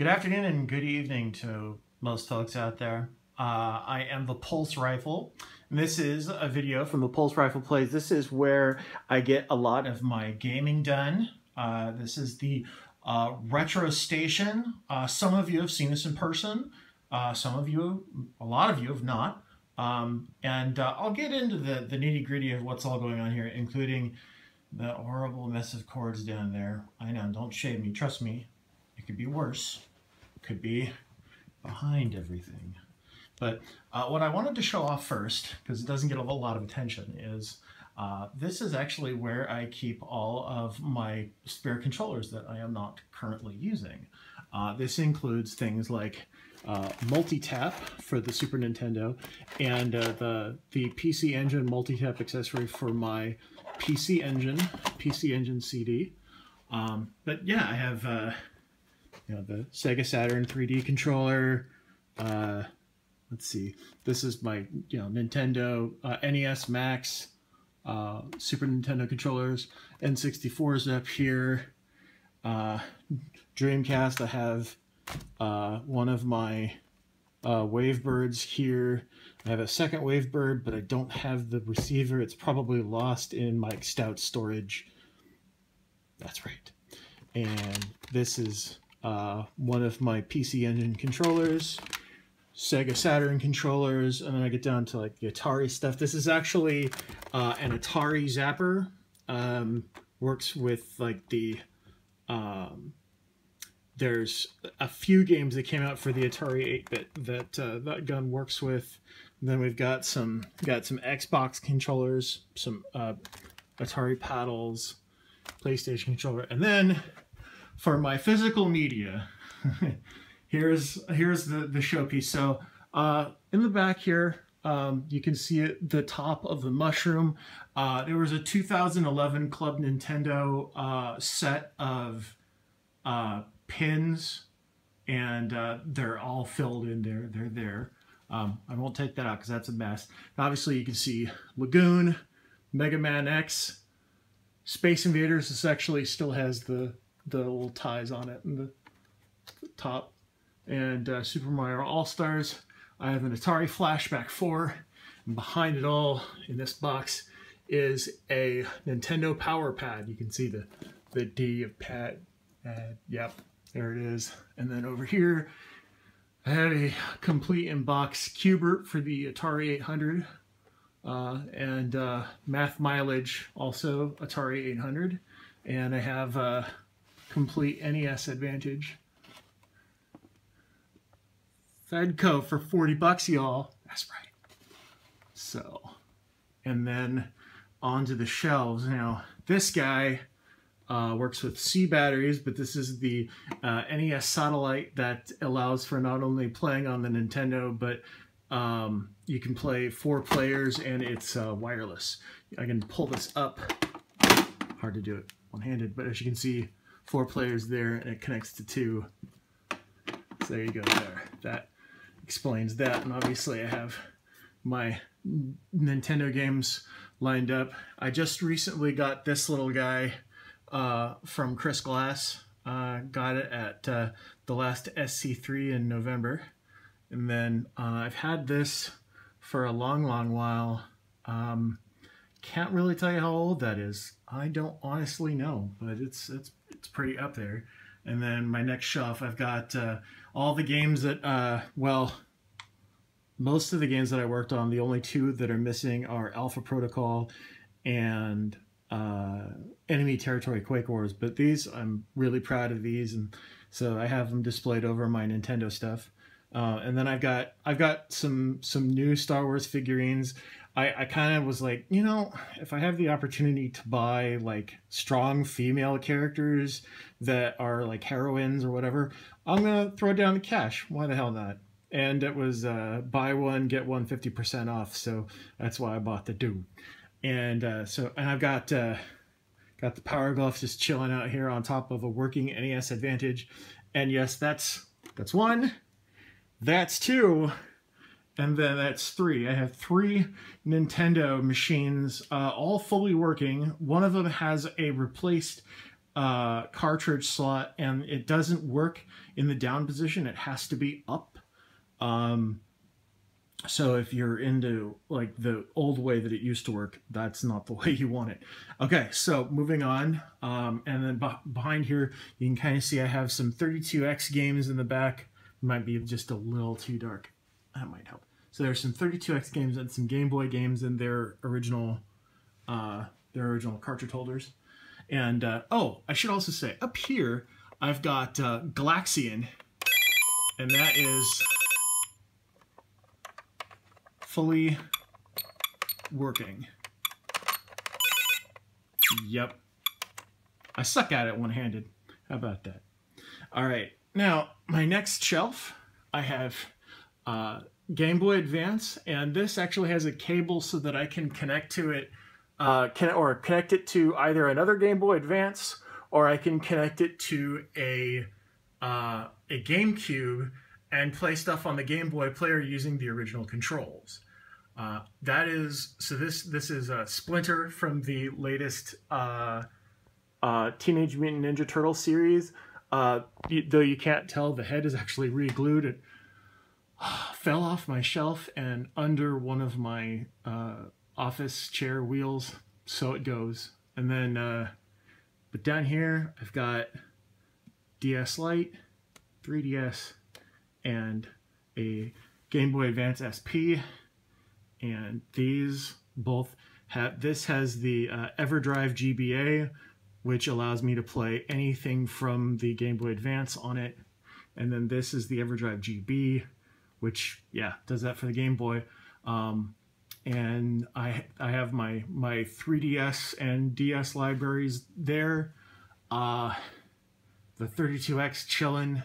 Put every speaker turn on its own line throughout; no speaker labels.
Good afternoon and good evening to most folks out there. I am the Pulse Rifle. This is a video from the Pulse Rifle Plays. This is where I get a lot of my gaming done. This is the Retro Station. Some of you have seen this in person. Some of you, a lot of you have not. I'll get into the nitty-gritty of what's all going on here, including the horrible mess of cords down there. I know, don't shade me. Trust me, it could be worse. It could be behind everything. But what I wanted to show off first, because it doesn't get a whole lot of attention, is this is actually where I keep all of my spare controllers that I am not currently using. This includes things like multi-tap for the Super Nintendo and the PC Engine multi-tap accessory for my PC Engine CD. But yeah, I have the Sega Saturn 3D controller. Let's see, this is my Nintendo NES Max, Super Nintendo controllers, N64's up here. Dreamcast, I have one of my Wavebirds here. I have a second Wavebird, but I don't have the receiver. It's probably lost in my Stout storage. That's right. And this is one of my PC Engine controllers, Sega Saturn controllers, and then I get down to like the Atari stuff. This is actually an Atari Zapper. Works with like the there's a few games that came out for the Atari 8-bit that that gun works with. And then we've got some Xbox controllers, some Atari paddles, PlayStation controller, and then for my physical media, here's the showpiece. So in the back here, you can see it, the top of the mushroom. There was a 2011 Club Nintendo set of pins, and they're all filled in there. They're there. I won't take that out because that's a mess. Obviously, you can see Lagoon, Mega Man X, Space Invaders. This actually still has the little ties on it in the top, and Super Mario All-Stars. I have an Atari Flashback 4, and behind it all in this box is a Nintendo Power Pad. You can see the D of pad. Yep, there it is. And then over here, I had a complete in-box Q*bert for the Atari 800, and Math Mileage, also Atari 800. And I have a complete NES Advantage. Fedco for 40 bucks, y'all. That's right. So, and then onto the shelves. Now, this guy works with C batteries, but this is the NES Satellite that allows for not only playing on the Nintendo, but you can play 4 players, and it's wireless. I can pull this up. Hard to do it one-handed, but as you can see, 4 players there, and it connects to 2. So there you go there. That explains that. And obviously I have my Nintendo games lined up. I just recently got this little guy from Chris Glass. Got it at the last SC3 in November. And then I've had this for a long while. Can't really tell you how old that is. I don't honestly know, but it's pretty up there. And then my next shelf, I've got all the games that, well, most of the games that I worked on. The only 2 that are missing are Alpha Protocol and Enemy Territory Quake Wars. But these, I'm really proud of these, and so I have them displayed over my Nintendo stuff. And then I've got some new Star Wars figurines. I kind of was like, if I have the opportunity to buy like strong female characters that are like heroines or whatever, I'm gonna throw down the cash. Why the hell not? And it was buy one get one 50% off, so that's why I bought the dude. And I've got the Power Glove just chilling out here on top of a working NES Advantage. And yes, that's 1, that's 2. And then that's 3. I have 3 Nintendo machines, all fully working. One of them has a replaced cartridge slot, and it doesn't work in the down position. It has to be up. So if you're into like the old way that it used to work, that's not the way you want it. Okay, so moving on. And then behind here, you can kind of see I have some 32X games in the back. It might be just a little too dark. That might help. So there's some 32X games and some Game Boy games in their original cartridge holders. And oh, I should also say, up here, I've got Galaxian, and that is fully working. Yep. I suck at it one-handed. How about that? All right. Now, my next shelf, I have Game Boy Advance, and this actually has a cable so that I can connect to it, connect it to either another Game Boy Advance, or I can connect it to a GameCube and play stuff on the Game Boy player using the original controls. This is a Splinter from the latest Teenage Mutant Ninja Turtle series. Though you can't tell, the head is actually re-glued. It fell off my shelf and under one of my office chair wheels, so it goes. And then, but down here, I've got DS Lite, 3DS, and a Game Boy Advance SP, and these both have, this has the EverDrive GBA, which allows me to play anything from the Game Boy Advance on it, and then this is the EverDrive GB, which, yeah, does that for the Game Boy. And I have my 3DS and DS libraries there, the 32X chillin',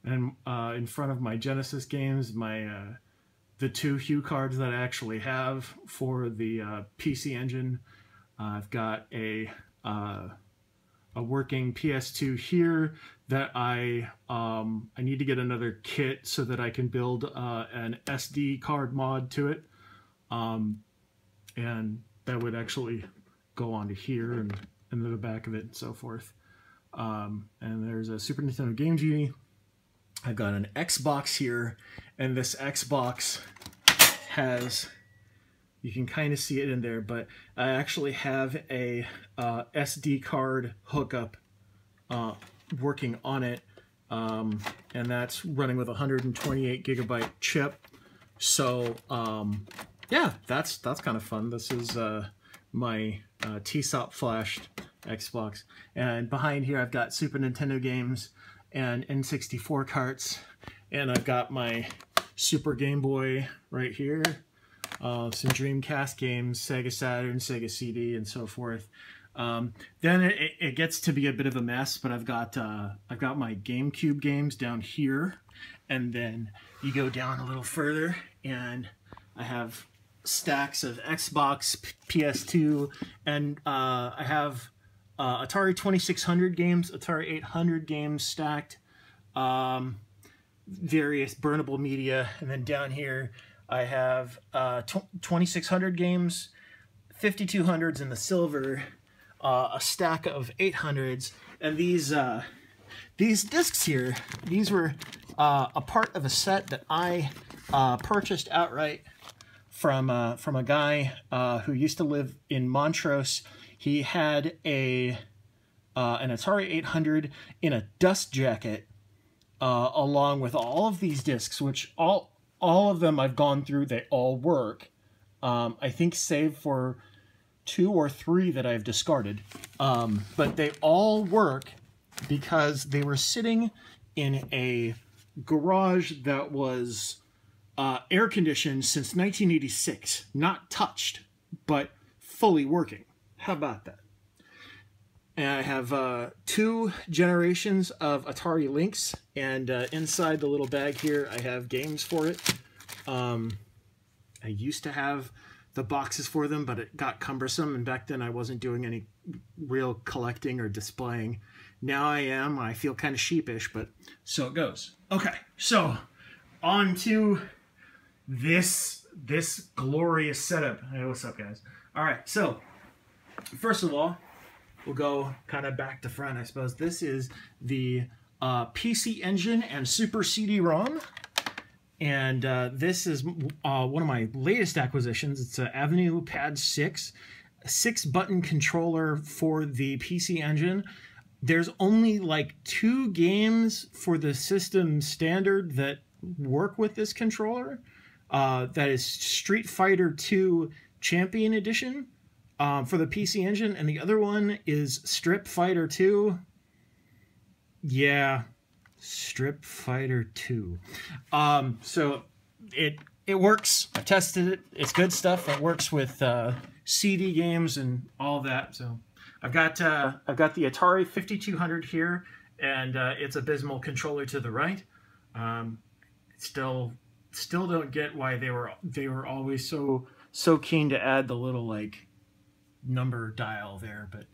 and in front of my Genesis games, the 2 HuCards that I actually have for the PC Engine. I've got a working PS2 here that I need to get another kit so that I can build an SD card mod to it, and that would actually go onto here and into the back of it and so forth. And there's a Super Nintendo Game Genie. I've got an Xbox here, and this Xbox has, you can kind of see it in there, but I actually have a SD card hookup working on it, and that's running with a 128 gigabyte chip. So yeah, that's kind of fun. This is my TSOP flashed Xbox, and behind here I've got Super Nintendo games and N64 carts, and I've got my Super Game Boy right here, some Dreamcast games, Sega Saturn, Sega CD, and so forth. Then it gets to be a bit of a mess, but I've got my GameCube games down here, and then you go down a little further, and I have stacks of Xbox, PS2, and I have Atari 2600 games, Atari 800 games stacked, various burnable media, and then down here I have 2600 games, 5200s in the silver, a stack of 800s, and these discs here, these were a part of a set that I purchased outright from a guy who used to live in Montrose. He had an Atari 800 in a dust jacket, along with all of these discs, which all of them I've gone through. They all work. I think save for 2 or 3 that I've discarded. But they all work because they were sitting in a garage that was air conditioned since 1986. Not touched, but fully working. How about that? And I have 2 generations of Atari Lynx, and inside the little bag here I have games for it. I used to have the boxes for them, but it got cumbersome, and back then I wasn't doing any real collecting or displaying. Now I am. I feel kind of sheepish, but so it goes. Okay, so on to this glorious setup. Hey, what's up, guys? All right, so first of all, we'll go kind of back to front, I suppose. This is the PC Engine and Super CD-ROM. And this is one of my latest acquisitions. It's an Avenue Pad 6, a 6-button controller for the PC Engine. There's only like 2 games for the system standard that work with this controller. That is Street Fighter 2 Champion Edition for the PC Engine, and the other one is Strip Fighter 2. Yeah, Strip Fighter 2. So it works. I've tested it. It's good stuff. It works with CD games and all that. So I've got the Atari 5200 here, and its abysmal controller to the right. Still don't get why they were always so keen to add the little like number dial there, but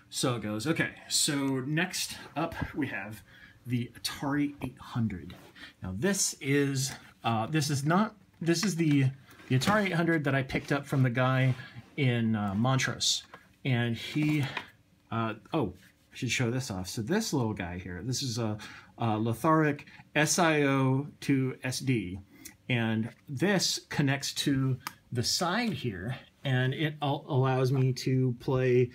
so it goes. Okay, so next up we have the Atari 800. Now this is the Atari 800 that I picked up from the guy in Montrose, and he oh, I should show this off. So this little guy here, this is a Lotharic SIO to SD, and this connects to the side here, and it allows me to play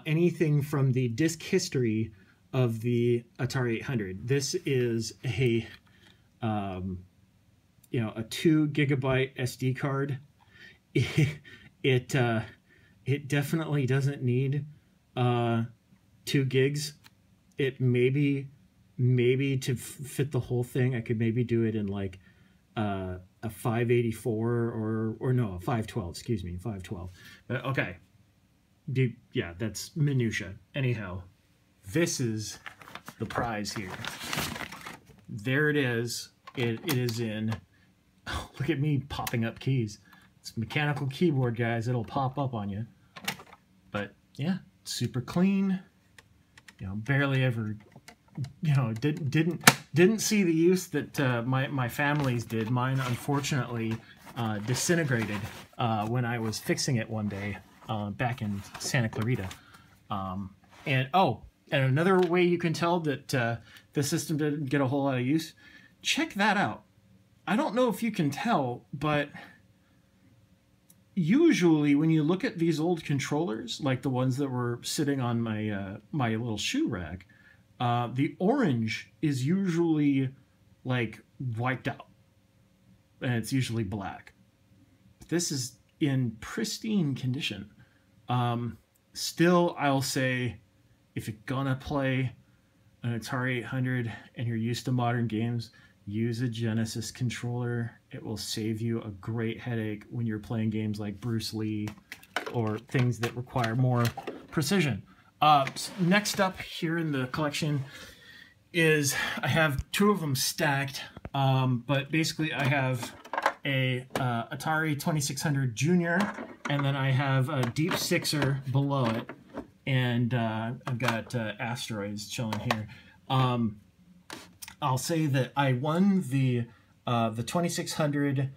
anything from the disk history of the Atari 800. This is a a 2 GB SD card. It definitely doesn't need 2 gigs. It maybe to fit the whole thing, I could maybe do it in like a 584 or no, a 512. Excuse me, 512. But okay, yeah, that's minutia. Anyhow, this is the prize here. There it is. It is in. Oh, look at me popping up keys. It's a mechanical keyboard, guys. It'll pop up on you. But yeah, super clean. Barely ever. Didn't see the use that my family's did. Mine unfortunately disintegrated when I was fixing it one day back in Santa Clarita. And another way you can tell that the system didn't get a whole lot of use. Check that out. I don't know if you can tell, but usually when you look at these old controllers, like the ones that were sitting on my my little shoe rack, the orange is usually like wiped out, and it's usually black. This is in pristine condition. Still, I'll say, if you're gonna play an Atari 800 and you're used to modern games, use a Genesis controller. It will save you a great headache when you're playing games like Bruce Lee or things that require more precision. Next up here in the collection is, I have 2 of them stacked, but basically I have a Atari 2600 Junior, and then I have a Deep Sixer below it, and I've got Asteroids chilling here. I'll say that I won the 2600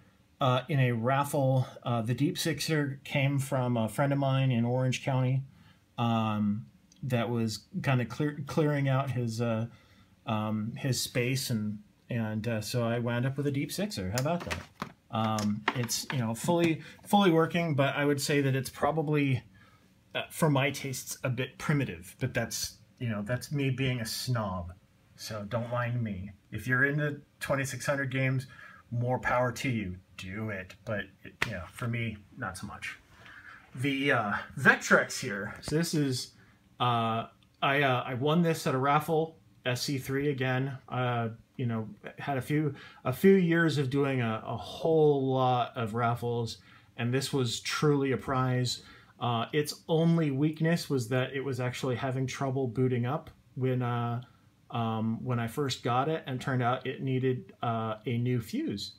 in a raffle. The Deep Sixer came from a friend of mine in Orange County that was kind of clearing out his space, and so I wound up with a Deep Sixer. How about that? It's fully working, but I would say that it's probably for my tastes a bit primitive. But that's that's me being a snob. So don't mind me. If you're into 2600 games, more power to you. Do it. But for me, not so much. The Vectrex here. So this is I won this at a raffle, SC3 again. Had a few years of doing a whole lot of raffles, and this was truly a prize. Its only weakness was that it was actually having trouble booting up when I first got it, and turned out it needed a new fuse.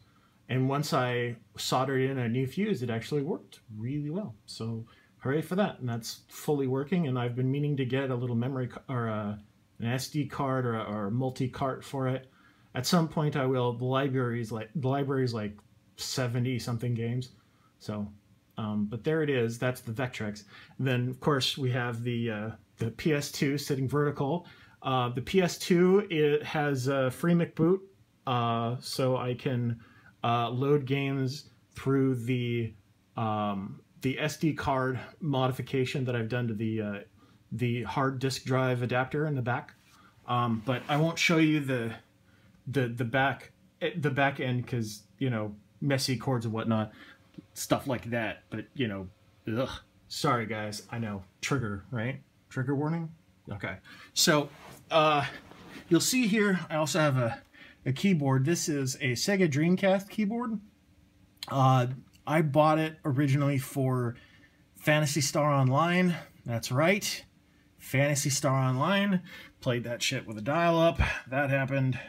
And once I soldered in a new fuse, it actually worked really well. So hooray for that. And that's fully working, and I've been meaning to get a little memory or an SD card or a multi-cart for it. At some point I will. The library's like 70 something games. So but there it is. That's the Vectrex. Then of course we have the the PS2 sitting vertical. The PS2, it has a free McBoot, so I can load games through the SD card modification that I've done to the hard disk drive adapter in the back. But I won't show you the back end because, you know, messy cords and whatnot, stuff like that. But, you know, ugh. Sorry guys, I know, trigger, right? Trigger warning? Okay. So you'll see here I also have a keyboard. This is a Sega Dreamcast keyboard. I bought it originally for Phantasy Star Online. That's right, Phantasy Star Online. Played that shit with a dial-up. That happened.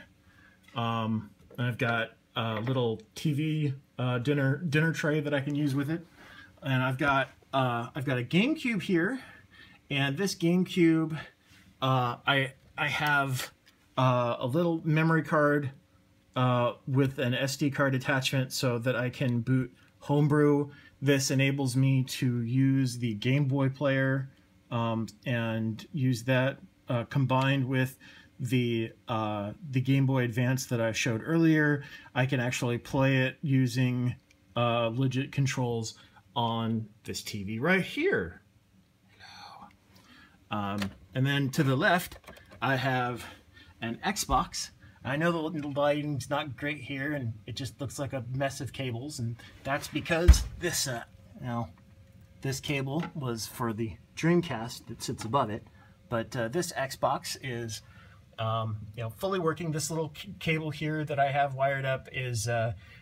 I've got a little TV dinner tray that I can use with it, and I've got a GameCube here, and this GameCube, I have a little memory card with an SD card attachment so that I can boot Homebrew. This enables me to use the Game Boy player and use that combined with the Game Boy Advance that I showed earlier. I can actually play it using legit controls on this TV right here. And then to the left, I have an Xbox. I know the lighting's not great here, and it just looks like a mess of cables, and that's because this, this cable was for the Dreamcast that sits above it, but this Xbox is, fully working. This little cable here that I have wired up is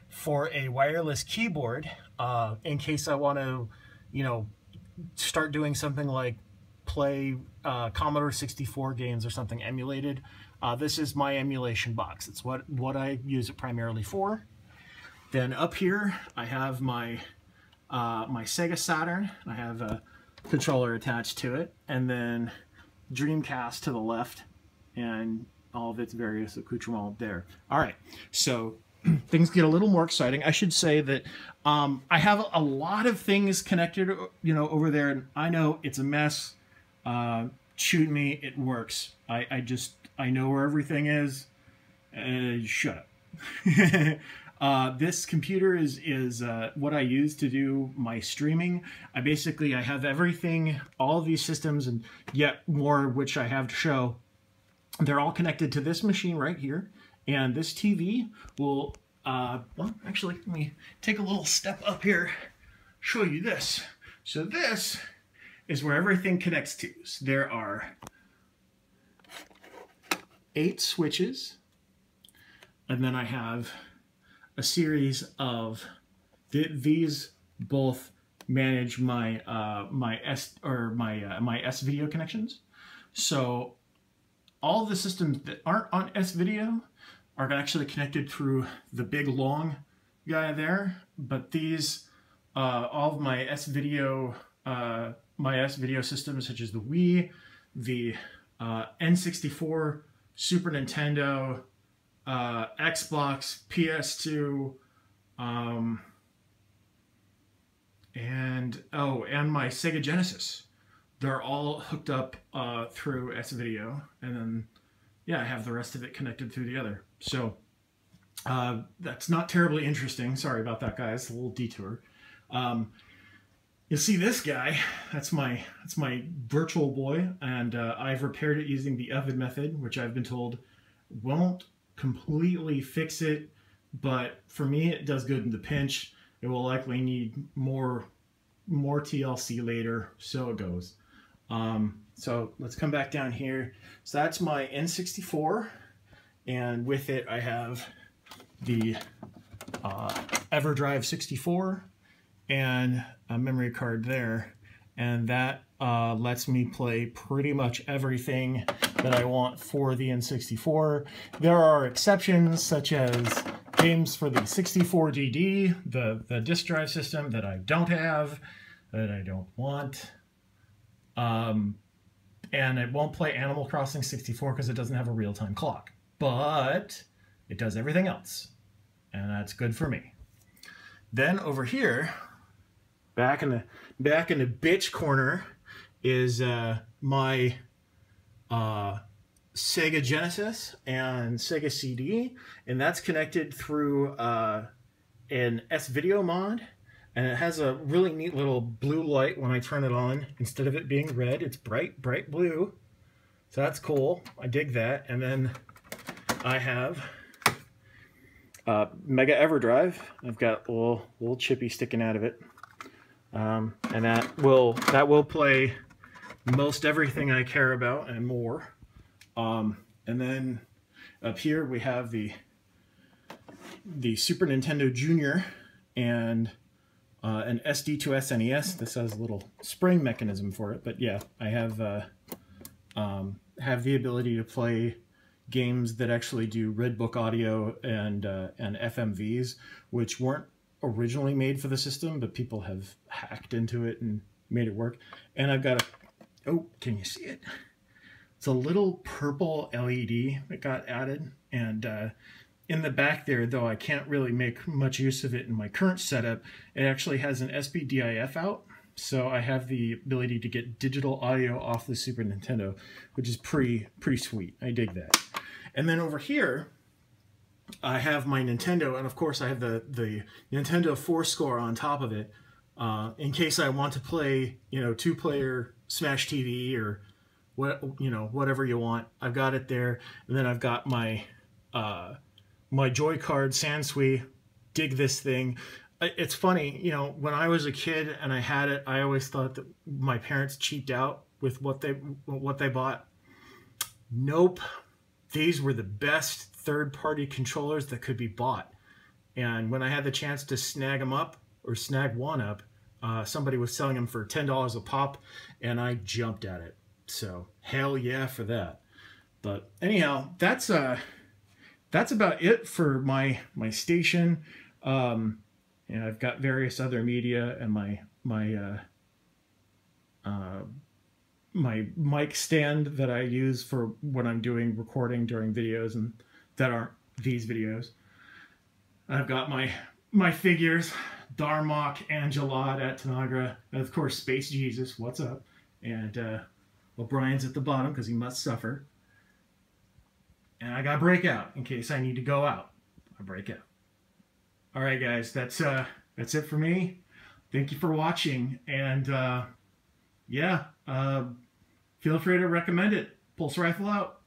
for a wireless keyboard, in case I want to, start doing something like play Commodore 64 games or something emulated. This is my emulation box. It's what I use it primarily for. Then up here I have my my Sega Saturn. I have a controller attached to it, and then Dreamcast to the left, and all of its various accoutrements there. All right, so things get a little more exciting. I should say that I have a lot of things connected, over there, and I know it's a mess. Shoot me, it works. I know where everything is. Shut up. This computer is what I use to do my streaming. I have everything, all of these systems, and yet more which I have to show. They're all connected to this machine right here, and this TV will, well, actually, let me take a little step up here, show you this. So this is where everything connects to. So there are 8 switches, and then I have a series of these both manage my my S-Video connections. So all the systems that aren't on S-Video are actually connected through the big long guy there, but these all of my S-Video systems, such as the Wii, the N64, Super Nintendo, Xbox, PS2, and my Sega Genesis. They're all hooked up through S-Video, and then, yeah, I have the rest of it connected through the other. So that's not terribly interesting. Sorry about that, guys. A little detour. You'll see this guy. That's my Virtual Boy, and I've repaired it using the oven method, which I've been told won't completely fix it, but for me it does good in the pinch. It will likely need more TLC later, so it goes. So let's come back down here. So that's my N64, and with it I have the EverDrive 64 and a memory card there, and that lets me play pretty much everything that I want for the N64. There are exceptions, such as games for the 64DD, the disk drive system that I don't have, that I don't want. And it won't play Animal Crossing 64 because it doesn't have a real-time clock. But it does everything else, and that's good for me. Then over here, back in the bitch corner, is my Sega Genesis and Sega CD, and that's connected through an S-Video mod, and it has a really neat little blue light when I turn it on. Instead of it being red, it's bright blue. So that's cool. I dig that. And then I have Mega EverDrive. I've got a little chippy sticking out of it, and that will play most everything I care about and more. And then up here we have the Super Nintendo Junior and an SD to SNES. This has a little spring mechanism for it, but yeah, I have the ability to play games that actually do Redbook audio and FMVs, which weren't originally made for the system, but people have hacked into it and made it work. And I've got oh, can you see it? It's a little purple LED that got added, and in the back there, though I can't really make much use of it in my current setup, it actually has an SPDIF out, so I have the ability to get digital audio off the Super Nintendo, which is pretty sweet. I dig that. And then over here, I have my Nintendo, and of course I have the Nintendo 4-score on top of it, in case I want to play, you know, 2-player Smash TV or what, you know, whatever you want. I've got it there, and then I've got my my Joy-Card Sansui. Dig this thing. It's funny, you know, when I was a kid and I had it, I always thought that my parents cheaped out with what they bought. Nope. These were the best third-party controllers that could be bought. And when I had the chance to snag them up, or snag one up, somebody was selling them for $10 a pop, and I jumped at it. So hell yeah for that. But anyhow, that's about it for my station. And I've got various other media and my mic stand that I use for when I'm doing recording during videos and that aren't these videos. I've got my figures, Darmok, Angelot at Tanagra, and of course Space Jesus, what's up? And well, Brian's at the bottom because he must suffer. And I got Breakout in case I need to go out. I break out. All right, guys, that's it for me. Thank you for watching, and yeah, feel free to recommend it. Pulse Rifle out.